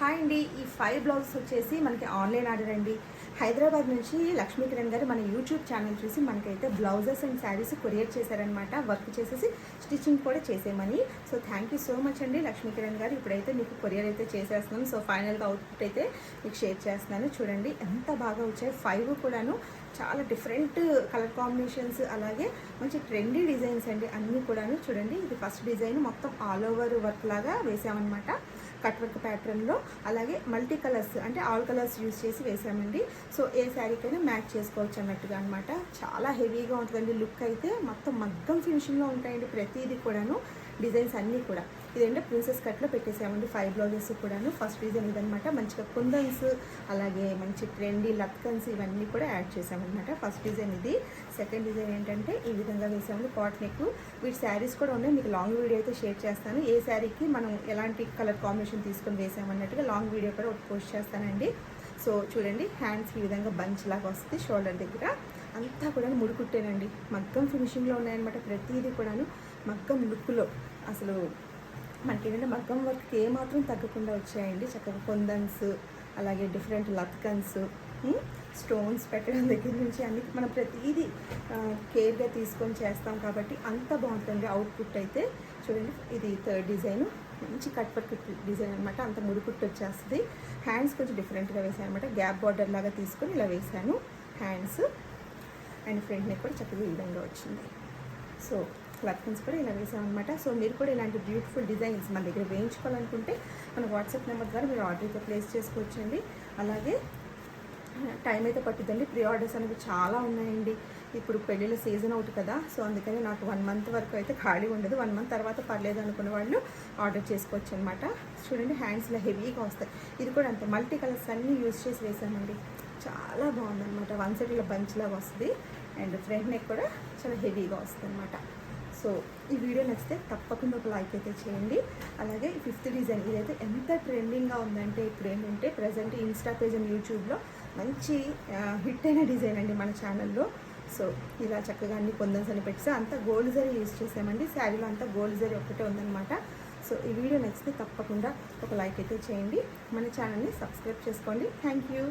Hi అండి, ఈ 5 blouses వచ్చేసి మనకి ఆన్లైన్ ఆర్డర్ అండి. హైదరాబాద్ నుంచి లక్ష్మీ కిరణ్ గారు మన యూట్యూబ్ ఛానల్ చూసి మనకైతే బ్లౌజెస్ అండ్ శారీస్ కొరియర్ చేశారనమాట. వర్క్ చేసేసి స్టిచ్చింగ్ కూడా చేసేయమని. So thank you so much అండి లక్ష్మీ కిరణ్ గారు. ఇప్పుడైతే మీకు కొరియర్ అయితే చేసేస్తున్నాం. సో ఫైనల్గా అవుట్పుట్ అయితే మీకు షేర్ చేస్తున్నాను. చూడండి ఎంత బాగా వచ్చాయి. 5 కూడాను చాలా డిఫరెంట్ కలర్ కాంబినేషన్స్, అలాగే మంచి ట్రెండీ డిజైన్స్ అండి అన్నీ కూడాను. చూడండి, ఇది ఫస్ట్ డిజైన్ మొత్తం ఆల్ ఓవర్ వర్క్ లాగా వేసామన్నమాట, కట్ వర్క్ ప్యాటర్న్లో. అలాగే మల్టీ కలర్స్ అంటే ఆల్ కలర్స్ యూజ్ చేసి వేసామండి. సో ఏ శారీకైనా మ్యాచ్ చేసుకోవచ్చు అన్నట్టుగా అనమాట. చాలా హెవీగా ఉంటుందండి. లుక్ అయితే మొత్తం మగ్గం ఫినిషింగ్లో ఉంటాయండి ప్రతిదీ కూడాను. డిజైన్స్ అన్నీ కూడా ఇదేంటే ప్రిన్సెస్ కట్లో పెట్టేసామండి. 5 బ్లౌజెస్ కూడాను. ఫస్ట్ డిజైన్ ఇదనమాట. మంచిగా కుందన్స్, అలాగే మంచి ట్రెండీ లత్కన్స్ ఇవన్నీ కూడా యాడ్ చేసామన్నమాట. ఫస్ట్ డిజైన్ ఇది. సెకండ్ డిజైన్ ఏంటంటే ఈ విధంగా వేసామండి, కాట్ నెక్. వీటి శారీస్ కూడా ఉన్నాయి, మీకు లాంగ్ వీడియో అయితే షేర్ చేస్తాను. ఏ శారీకి మనం ఎలాంటి కలర్ కాంబినేషన్ తీసుకొని వేసామన్నట్టుగా లాంగ్ వీడియో కూడా ఒకటి పోస్ట్ చేస్తానండి. సో చూడండి, హ్యాండ్స్ ఈ విధంగా బంచ్ లాగా వస్తుంది. షోల్డర్ దగ్గర అంతా కూడా ముడికుట్టేనండి. మగ్గం ఫినిషింగ్లో ఉన్నాయన్నమాట. ప్రతిదీ కూడాను మగ్గం లుక్లో. అసలు మనకి ఏంటంటే మగ్గం వర్క్కి ఏమాత్రం తగ్గకుండా వచ్చాయండి. చక్కగా కొందన్స్, అలాగే డిఫరెంట్ లత్కన్స్, స్టోన్స్ పెట్టడం దగ్గర నుంచి అన్ని మనం ప్రతిదీ కేర్గా తీసుకొని చేస్తాం కాబట్టి అంత బాగుంటుంది అవుట్పుట్ అయితే. చూడండి, ఇది థర్డ్ డిజైన్. మంచి కట్ వర్క్ డిజైన్ అనమాట. అంత ముడికుట్టు వచ్చేస్తుంది. హ్యాండ్స్ కొంచెం డిఫరెంట్గా వేసాను అనమాట. గ్యాప్ బార్డర్ లాగా తీసుకొని ఇలా వేసాను హ్యాండ్స్. అండ్ ఫ్రంట్ నెక్ కూడా చక్కగా ఈ విధంగా వచ్చింది. సో లత్కన్స్ కూడా ఇలా వేసామన్నమాట. సో మీరు కూడా ఇలాంటి బ్యూటిఫుల్ డిజైన్స్ మన దగ్గర వేయించుకోవాలనుకుంటే మన వాట్సాప్ నెంబర్ ద్వారా మీరు ఆర్డర్ అయితే ప్లేస్ చేసుకోవచ్చండి. అలాగే టైం అయితే పట్టుద్దండి. ప్రీ ఆర్డర్స్ అనేవి చాలా ఉన్నాయండి. ఇప్పుడు పెళ్ళిళ్ళ సీజన్ అవుతుంది కదా, సో అందుకని నాకు 1 మంత్ వరకు అయితే ఖాళీ ఉండదు. 1 మంత్ తర్వాత పర్లేదు అనుకున్న వాళ్ళు ఆర్డర్ చేసుకోవచ్చు అనమాట. చూడండి, హ్యాండ్స్ ఇలా హెవీగా వస్తాయి. ఇది కూడా అంతే, మల్టీ కలర్స్ అన్నీ యూజ్ చేసి వేసామండి. చాలా బాగుందన్నమాట. వన్ సైడ్ ఇలా బంచ్ లాగా వస్తుంది. అండ్ ఫ్రంట్ నెక్ కూడా చాలా హెవీగా వస్తుంది అనమాట. సో ఈ వీడియో నచ్చితే తప్పకుండా ఒక లైక్ అయితే చేయండి. అలాగే ఈ 5th డిజైన్ ఇదైతే ఎంత ట్రెండింగ్గా ఉందంటే ఇప్పుడు ఏంటంటే ప్రజెంట్ ఇన్స్టా పేజ్ అండ్ యూట్యూబ్లో మంచి హిట్ అయిన డిజైన్ అండి మన ఛానల్లో. సో ఇలా చక్కగా అన్ని కొందన్స్ అని పెట్టి అంతా గోల్డ్ జరీ యూజ్ చేసామండి. శారీలో అంతా గోల్డ్ జరీ ఒకటే ఉందన్నమాట. సో ఈ వీడియో నచ్చితే తప్పకుండా ఒక లైక్ అయితే చేయండి. మన ఛానల్ని సబ్స్క్రైబ్ చేసుకోండి. Thank you.